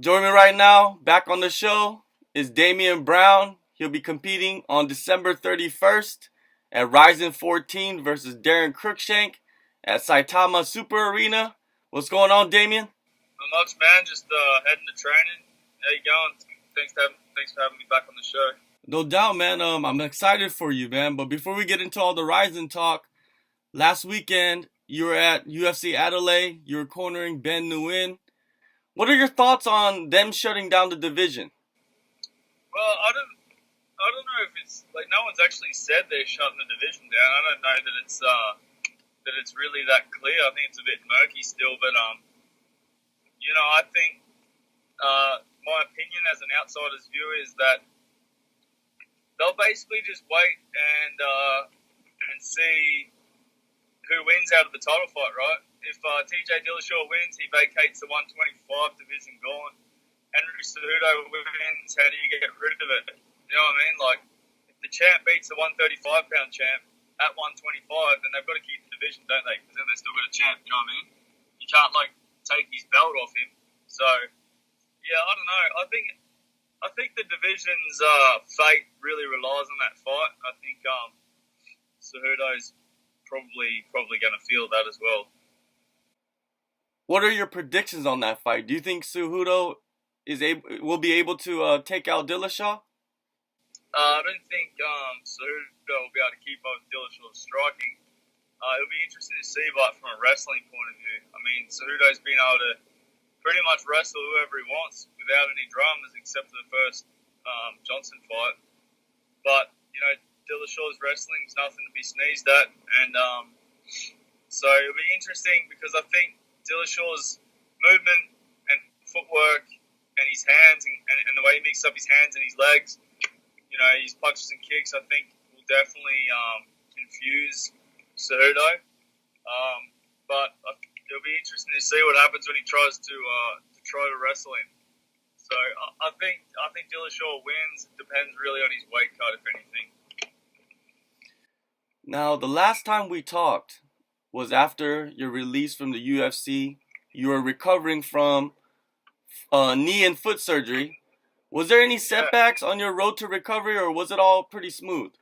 Joining me right now, back on the show, is Damien Brown. He'll be competing on December 31st at Rizin 14 versus Daron Cruickshank at Saitama Super Arena. What's going on, Damien? Not much, man. Just heading to training. How you going? Thanks for having me back on the show. No doubt, man. I'm excited for you, man. But before we get into all the Rizin talk, last weekend you were at UFC Adelaide. You were cornering Ben Nguyen. What are your thoughts on them shutting down the division? Well, I don't know if it's like no one's actually said they're shutting the division down. I don't know that it's really that clear. I think it's a bit murky still, but I think my opinion as an outsider's view is that they'll basically just wait and see who wins out of the title fight, right? If TJ Dillashaw wins, he vacates the 125 division gone. Henry Cejudo wins, how do you get rid of it? You know what I mean? Like, if the champ beats the 135-pound champ at 125, then they've got to keep the division, don't they? Because then they've still got a champ, you know what I mean? You can't, take his belt off him. So, yeah, I don't know. I think the division's fate really relies on that fight. I think Cejudo's probably going to feel that as well. What are your predictions on that fight? Do you think Cejudo will be able to take out Dillashaw? I don't think Cejudo will be able to keep up with Dillashaw's striking. It'll be interesting to see, but from a wrestling point of view, I mean, Cejudo's been able to pretty much wrestle whoever he wants without any dramas, except for the first Johnson fight. But Dillashaw's wrestling is nothing to be sneezed at, and so it'll be interesting because I think Dillashaw's movement and footwork and his hands and the way he mixes up his hands and his legs, his punches and kicks, I think will definitely confuse Cejudo. But it'll be interesting to see what happens when he tries to wrestle him. So I think Dillashaw wins. It depends really on his weight cut, if anything. Now, the last time we talked was after your release from the UFC. You were recovering from knee and foot surgery. Was there any setbacks on your road to recovery, or was it all pretty smooth?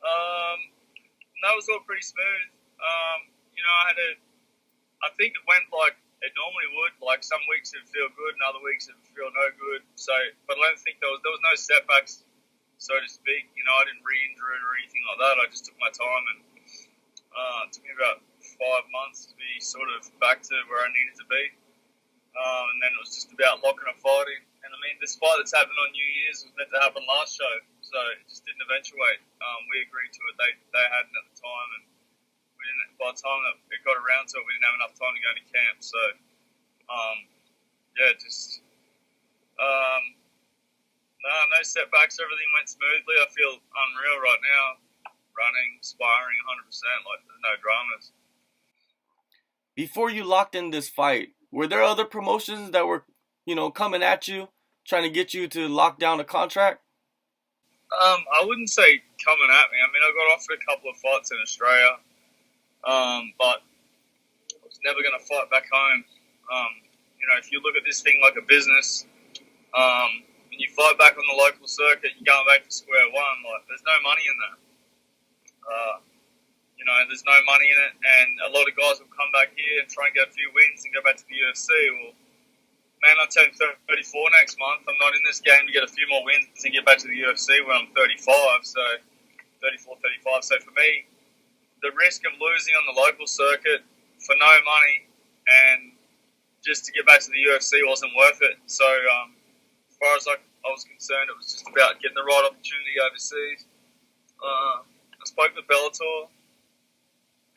No, it was all pretty smooth. I think it went like it normally would. Like some weeks it would feel good, and other weeks it would feel no good. So, but I don't think there was no setbacks, so to speak. I didn't re-injure it or anything like that. I just took my time, and it took me about 5 months to be sort of back to where I needed to be. And then it was just about locking a fight in. And I mean, this fight that's happened on New Year's was meant to happen last show, so it just didn't eventuate. We agreed to it. They hadn't at the time, and we didn't. By the time that it got around to it, we didn't have enough time to go to camp. So, no setbacks. Everything went smoothly. I feel unreal right now. Running, sparring 100%. Like there's no dramas. Before you locked in this fight, were there other promotions that were, coming at you, trying to get you to lock down a contract? I wouldn't say coming at me. I mean, I got offered a couple of fights in Australia, but I was never going to fight back home. If you look at this thing like a business, when you fight back on the local circuit, you're going back to square one. Like, there's no money in that. There's no money in it, and a lot of guys will come back here and try and get a few wins and go back to the UFC. Well, man, I turn 34 next month. I'm not in this game to get a few more wins and get back to the UFC when I'm 35, so 34, 35. So for me, the risk of losing on the local circuit for no money and just to get back to the UFC wasn't worth it. So as far as I was concerned, it was just about getting the right opportunity overseas. I spoke with Bellator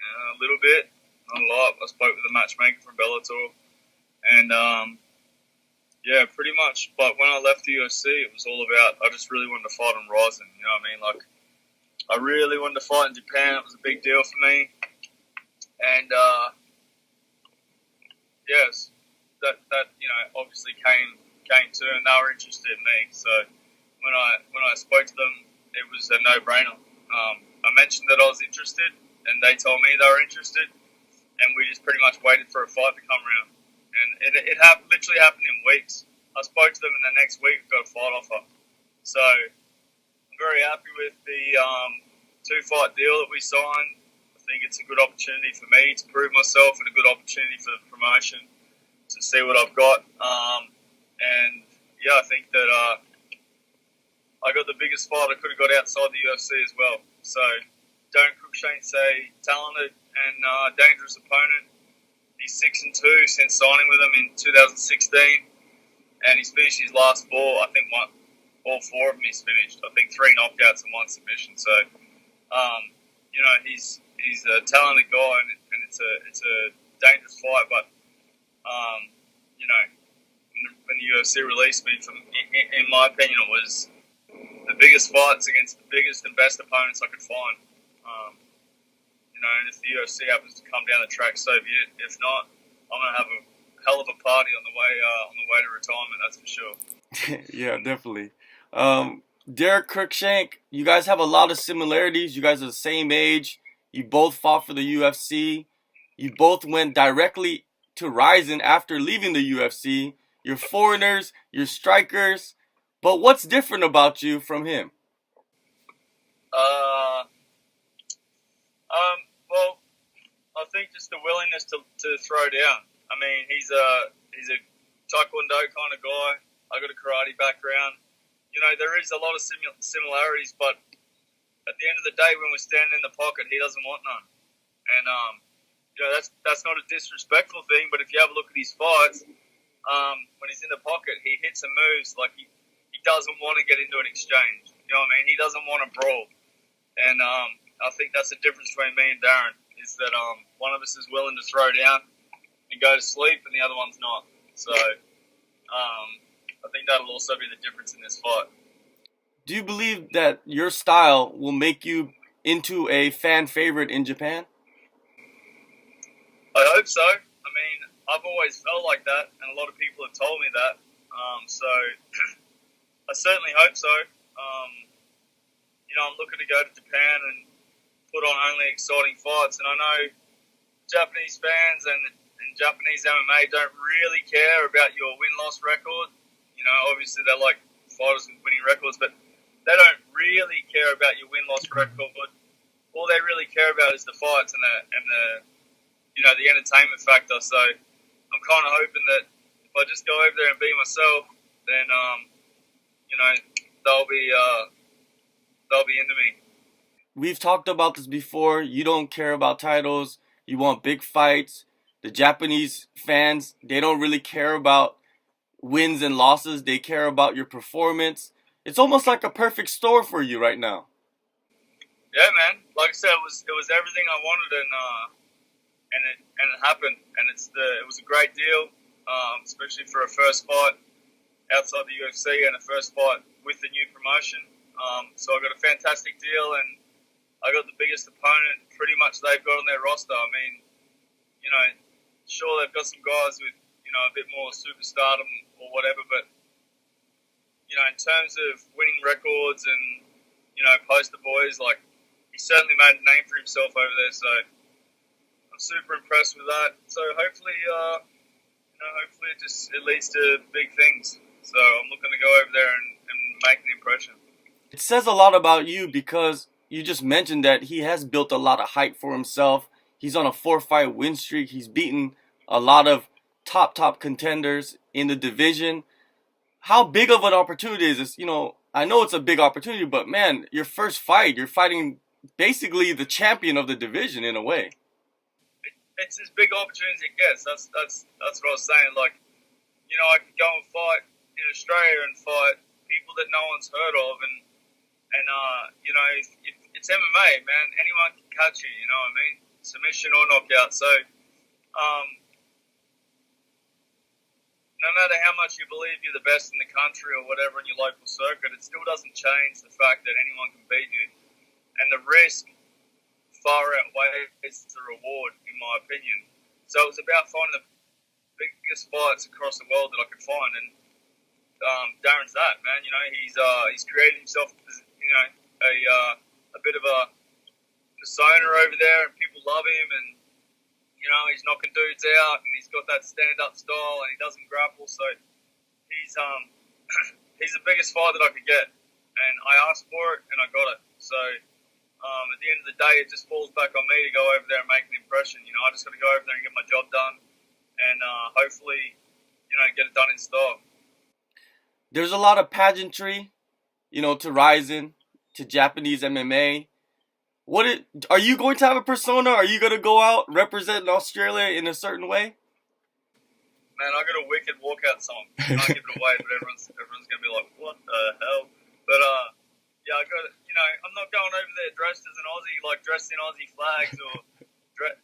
a little bit, not a lot. I spoke with the matchmaker from Bellator, and pretty much. But when I left the UFC, it was all about I just really wanted to fight on Rizin. You know what I mean? Like I really wanted to fight in Japan. It was a big deal for me, and yes, that obviously came to, and they were interested in me. So when I spoke to them, it was a no-brainer. I mentioned that I was interested, and they told me they were interested, and we just pretty much waited for a fight to come around. And and it literally happened in weeks. I spoke to them, and the next week got a fight offer. So I'm very happy with the 2-fight deal that we signed. I think it's a good opportunity for me to prove myself and a good opportunity for the promotion to see what I've got. And yeah, I think that I got the biggest fight I could have got outside the UFC as well. So Daron Cruickshank's a talented and dangerous opponent. He's 6-2 since signing with him in 2016, and he's finished his last 4. I think all 4 of them he's finished. I think 3 knockouts and 1 submission. So, you know, he's a talented guy, and it's a dangerous fight. But you know, when the UFC released me, in my opinion, it was the biggest fights against the biggest and best opponents I could find. You know, and if the UFC happens to come down the track, so be it. If not, I'm gonna have a hell of a party on the way to retirement. That's for sure. Yeah, definitely. Daron Cruickshank, you guys have a lot of similarities. You guys are the same age. You both fought for the UFC. You both went directly to Rizin after leaving the UFC. You're foreigners. You're strikers. But what's different about you from him? Well, I think just the willingness to throw down. I mean, he's a taekwondo kind of guy. I got a karate background. You know, there is a lot of similarities, but at the end of the day, when we're standing in the pocket, he doesn't want none. And you know, that's not a disrespectful thing, but if you have a look at his fights, when he's in the pocket, he hits and moves like he doesn't want to get into an exchange. You know what I mean? He doesn't want to brawl. And I think that's the difference between me and Daron, is that one of us is willing to throw down and go to sleep, and the other one's not. So I think that'll also be the difference in this fight. Do you believe that your style will make you into a fan favorite in Japan? I hope so. I mean, I've always felt like that, and a lot of people have told me that. So I certainly hope so. You know, I'm looking to go to Japan and put on only exciting fights, and I know Japanese fans and Japanese MMA don't really care about your win-loss record. You know, obviously they like fighters with winning records, but they don't really care about your win-loss record. All they really care about is the fights and the you know, the entertainment factor. So I'm kind of hoping that if I just go over there and be myself, then you know, they'll be into me. We've talked about this before. You don't care about titles. You want big fights. The Japanese fans, they don't really care about wins and losses. They care about your performance. It's almost like a perfect store for you right now. Yeah, man. Like I said, it was everything I wanted, and it happened. And it was a great deal, especially for a first fight outside the UFC and a first fight with the new promotion. So I got a fantastic deal, and I got the biggest opponent pretty much they've got on their roster. I mean, you know, sure they've got some guys with, you know, a bit more superstardom or whatever, but, you know, in terms of winning records and, you know, poster boys, like, he certainly made a name for himself over there, so I'm super impressed with that. So hopefully, you know, hopefully it leads to big things. So I'm looking to go over there and make an impression. It says a lot about you because you just mentioned that he has built a lot of hype for himself. He's on a 4-fight win streak. He's beaten a lot of top contenders in the division. How big of an opportunity is this? You know, I know it's a big opportunity, but man, your first fight, you're fighting basically the champion of the division in a way. It's as big opportunity as it gets. That's what I was saying. Like, you know, I could go and fight in Australia and fight people that no one's heard of, and you know, it's MMA, man. Anyone can catch you. You know what I mean? Submission or knockout. So, no matter how much you believe you're the best in the country or whatever in your local circuit, it still doesn't change the fact that anyone can beat you. And the risk far outweighs the reward, in my opinion. So it was about finding the biggest fights across the world that I could find, and Daron's that, man. You know, he's created himself, you know, a bit of a persona over there, and people love him, and You know, he's knocking dudes out, and he's got that stand-up style, and he doesn't grapple. So he's he's the biggest fight that I could get, and I asked for it, and I got it. So at the end of the day, it just falls back on me to go over there and make an impression. You know, I just got to go over there and get my job done, and hopefully, you know, get it done in style. There's a lot of pageantry, you know, to Rizin, to Japanese MMA. Are you going to have a persona? Are you going to go out representing Australia in a certain way? Man, I got a wicked walkout song. I can't give it away, but everyone's going to be like, what the hell? But, yeah, I got, you know, I'm not going over there dressed as an Aussie, like dressed in Aussie flags or,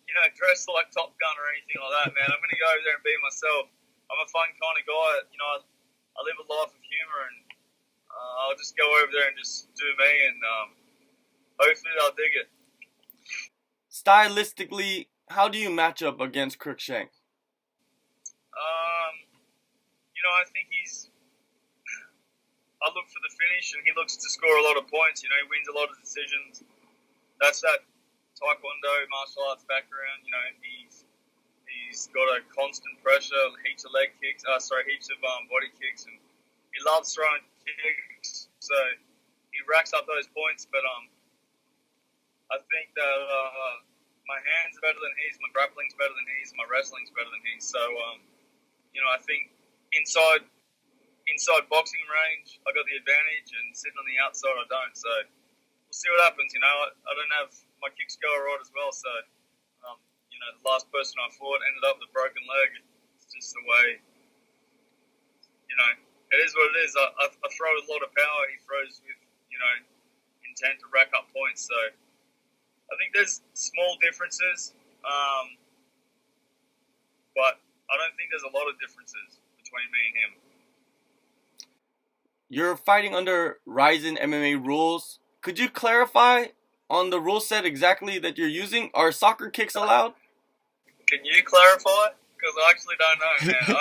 you know, dressed like Top Gun or anything like that, man. I'm going to go over there and be myself. I'm a fun kind of guy. You know, I live a life of humor, and I'll just go over there and just do me, and hopefully they'll dig it. Stylistically, how do you match up against Cruickshank? You know, I think I look for the finish, and he looks to score a lot of points. You know, he wins a lot of decisions. That's that Taekwondo martial arts background. You know, he's got a constant pressure, heaps of leg kicks. Heaps of body kicks, and he loves throwing kicks. So he racks up those points. But I think that my hands are better than his, my grappling's better than his, my wrestling's better than his. So you know, I think inside boxing range, I got the advantage, and sitting on the outside, I don't. So we'll see what happens. You know, I don't have my kicks go right as well. So you know, the last person I fought ended up with a broken leg. It's just the way. You know, it is what it is. I throw with a lot of power. He throws with, you know, intent to rack up points. So I think there's small differences, but I don't think there's a lot of differences between me and him. You're fighting under Rizin MMA rules. Could you clarify on the rule set exactly that you're using? Are soccer kicks allowed? Can you clarify? Because I actually don't know, man.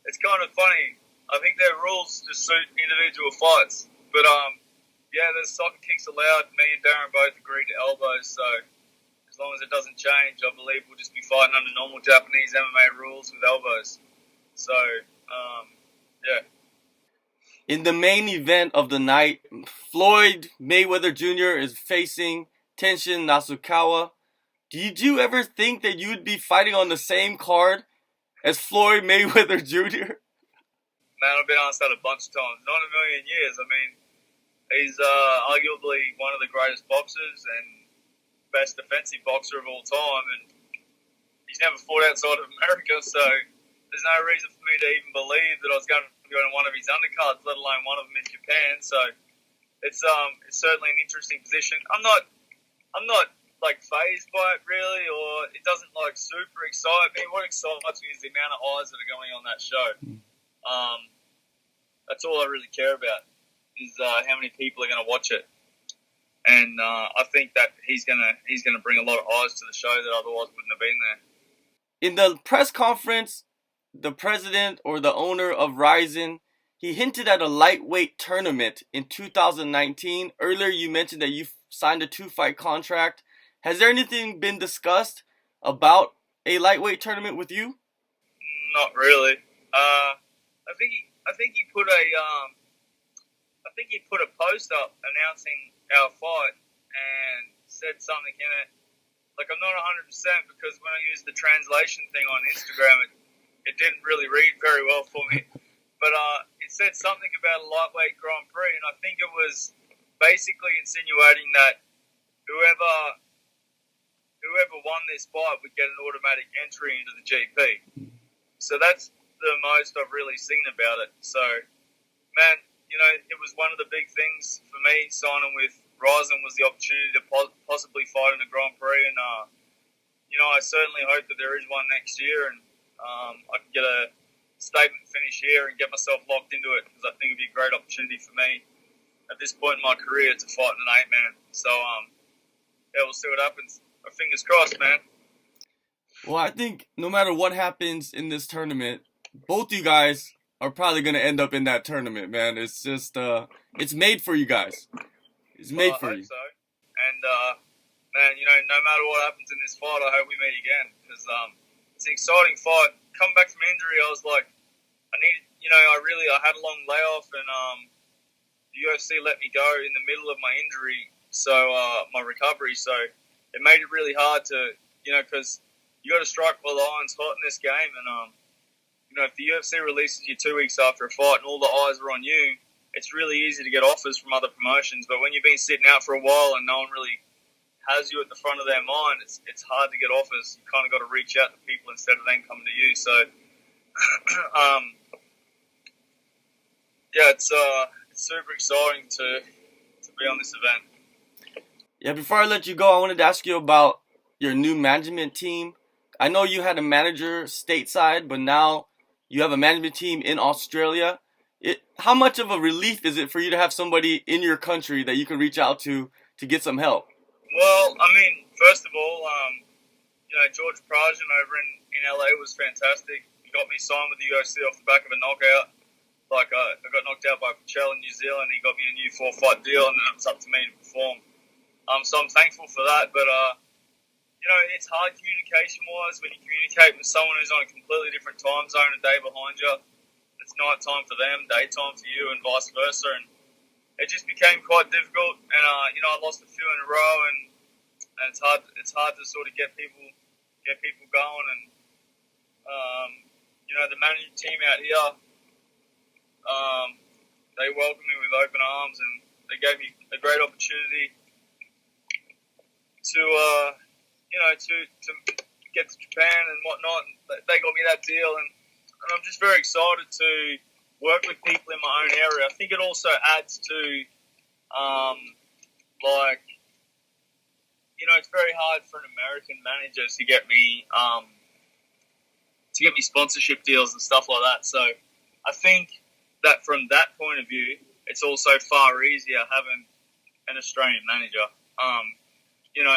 It's kind of funny. I think their rules just suit individual fights. But, yeah, there's soccer kicks allowed. Me and Daron both agreed to elbows, so as long as it doesn't change, I believe we'll just be fighting under normal Japanese MMA rules with elbows. So, yeah. In the main event of the night, Floyd Mayweather Jr. is facing Tenshin Nasukawa. Did you ever think that you would be fighting on the same card as Floyd Mayweather Jr.? Man, I've been asked that a bunch of times. Not a million years. I mean, he's arguably one of the greatest boxers and best defensive boxer of all time, and he's never fought outside of America, so there's no reason for me to even believe that I was going to go to one of his undercards, let alone one of them in Japan. So it's certainly an interesting position. I'm not like phased by it really, or it doesn't like super excite me. What excites me is the amount of eyes that are going on that show. That's all I really care about, is how many people are going to watch it. And I think that he's gonna bring a lot of eyes to the show that otherwise wouldn't have been there. In the press conference, the president or the owner of Rizin, he hinted at a lightweight tournament in 2019. Earlier you mentioned that you signed a 2-fight contract. Has there anything been discussed about a lightweight tournament with you? Not really. I think he put a post up announcing our fight and said something in it. Like, I'm not 100% because when I used the translation thing on Instagram, it didn't really read very well for me. But it said something about a lightweight Grand Prix, and I think it was basically insinuating that whoever won this fight would get an automatic entry into the GP. So that's the most I've really seen about it. So, man, you know, it was one of the big things for me signing with Rizin was the opportunity to possibly fight in a Grand Prix, and you know, I certainly hope that there is one next year, and I can get a statement finish here and get myself locked into it, because I think it'd be a great opportunity for me at this point in my career to fight in an 8-man. So, yeah, we'll see what happens. Fingers crossed, man. Well, I think no matter what happens in this tournament, both you guys are probably going to end up in that tournament, man. It's just, it's made for you guys. It's made for you. I hope so. And man, no matter what happens in this fight, I hope we meet again because it's an exciting fight. Coming back from injury, I was like, I had a long layoff and the UFC let me go in the middle of my injury, so my recovery. So it made it really hard to, because you got to strike while the iron's hot in this game, and if the UFC releases you 2 weeks after a fight and all the eyes are on you, it's really easy to get offers from other promotions. But when you've been sitting out for a while and no one really has you at the front of their mind, it's hard to get offers. You kind of got to reach out to people instead of them coming to you. So, it's super exciting to be on this event. Yeah, before I let you go, I wanted to ask you about your new management team. I know you had a manager stateside, but now you have a management team in Australia. How much of a relief is it for you to have somebody in your country that you can reach out to get some help? Well, first of all, George Prajan over in LA was fantastic. He got me signed with the UFC off the back of a knockout. I got knocked out by Pachel in New Zealand. He got me a new 4-fight deal, and it's up to me to perform. So I'm thankful for that. But it's hard communication-wise when you communicate with someone who's on a completely different time zone a day behind you. It's night time for them, daytime for you, and vice versa. And it just became quite difficult. And I lost a few in a row, and it's hard to sort of get people going. And the management team out here, they welcomed me with open arms, and they gave me a great opportunity to get to Japan and whatnot. And they got me that deal, and I'm just very excited to work with people in my own area. I think it also adds to, it's very hard for an American manager to get me sponsorship deals and stuff like that. So I think that from that point of view, it's also far easier having an Australian manager.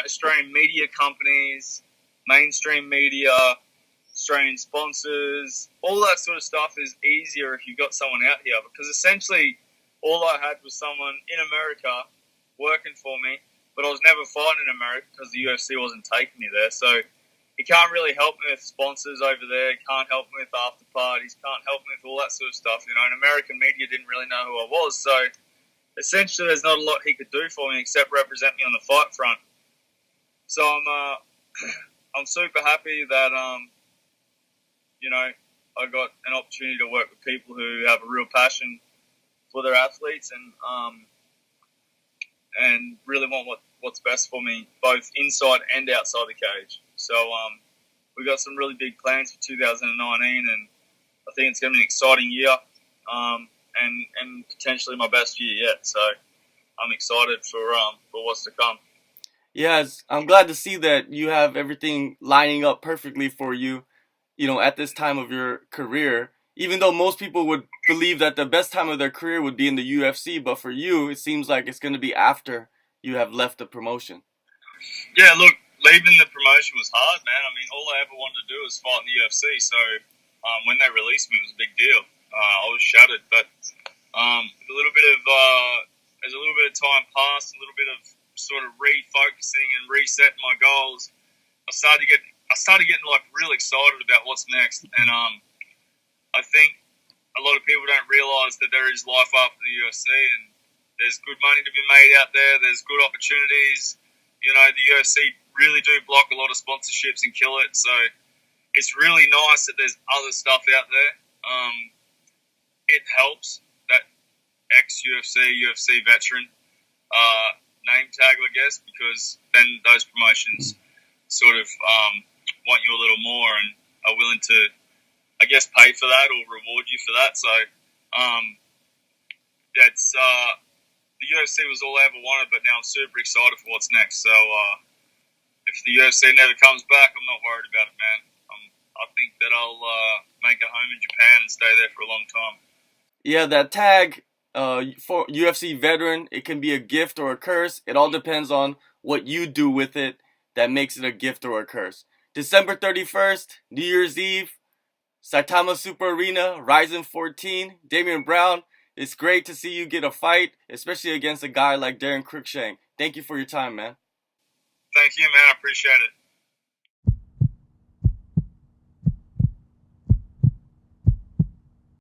Australian media companies, mainstream media, Australian sponsors, all that sort of stuff is easier if you've got someone out here, because essentially all I had was someone in America working for me, but I was never fighting in America because the UFC wasn't taking me there. So he can't really help me with sponsors over there, can't help me with after parties, can't help me with all that sort of stuff. And American media didn't really know who I was. So essentially there's not a lot he could do for me except represent me on the fight front. So I'm super happy that I got an opportunity to work with people who have a real passion for their athletes and really want what's best for me, both inside and outside the cage. So we got some really big plans for 2019, and I think it's going to be an exciting year and potentially my best year yet. So I'm excited for what's to come. Yes, I'm glad to see that you have everything lining up perfectly for you, at this time of your career. Even though most people would believe that the best time of their career would be in the UFC, but for you, it seems like it's going to be after you have left the promotion. Yeah, look, leaving the promotion was hard, man. All I ever wanted to do was fight in the UFC, so when they released me, it was a big deal. I was shattered, but as a little bit of time passed, a little bit of sort of refocusing and resetting my goals, I started getting real excited about what's next. And I think a lot of people don't realise that there is life after the UFC, and there's good money to be made out there. There's good opportunities. The UFC really do block a lot of sponsorships and kill it. So it's really nice that there's other stuff out there. It helps that UFC veteran name tag, I guess, because then those promotions sort of want you a little more and are willing to, I guess, pay for that or reward you for that. So, it's the UFC was all I ever wanted, but now I'm super excited for what's next. So, if the UFC never comes back, I'm not worried about it, man. I think that I'll make a home in Japan and stay there for a long time. Yeah, that tag for UFC veteran, it can be a gift or a curse. It all depends on what you do with it that makes it a gift or a curse. December 31st, New Year's Eve, Saitama Super Arena, Rizin 14. Damien Brown, it's great to see you get a fight, especially against a guy like Daron Cruickshank. Thank you for your time, man. Thank you, man. I appreciate it.